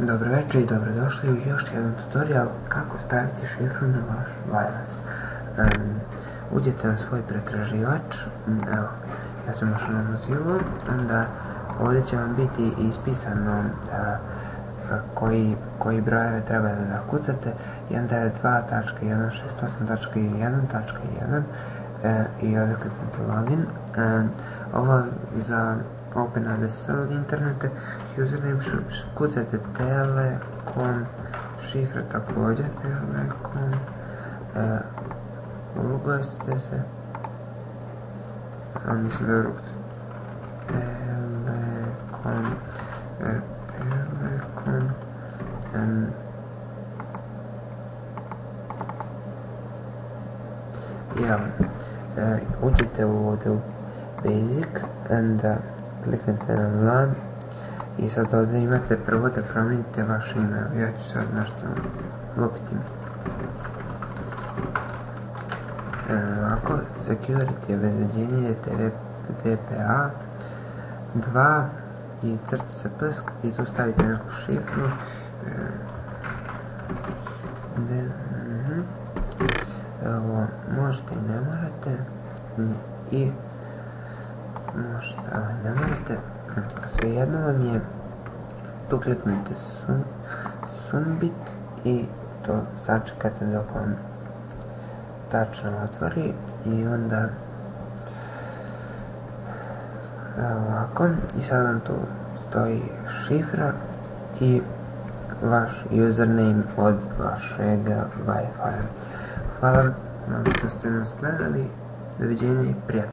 Dobro večer i dobrodošli u još jedan tutorial kako staviti šifru na vaš virus. Uđete na svoj pretraživač, evo, ja sam ušao na Mozilla, onda ovdje će vam biti ispisano koji brojeve treba da kucate, 192.168.1.1 i ovdje kliknete login. Ovo za Open ADSL od interneta, username kucajte Telekom, šifra također Telekom, uglasite se, a mislim da rukucu Telekom, uđete ovdje u Basic, onda kliknete na LAN i sad ovdje imate prvo da promijenite vaš email. Ja ću sad nešto lupiti. Ovako, security je obezbeđenje, idete VPA 2 i crtica plus i tu stavite neku šifru. Ovo možete i ne morate i možete, ali ne morate, svejedno vam je, tu kliknete Sunbit i to sačekate dok vam tačno otvori i onda ovako, i sad vam tu stoji šifra i vaš username od vašeg Wi-Fi. Hvala vam što ste nas gledali, doviđenja i prijatno.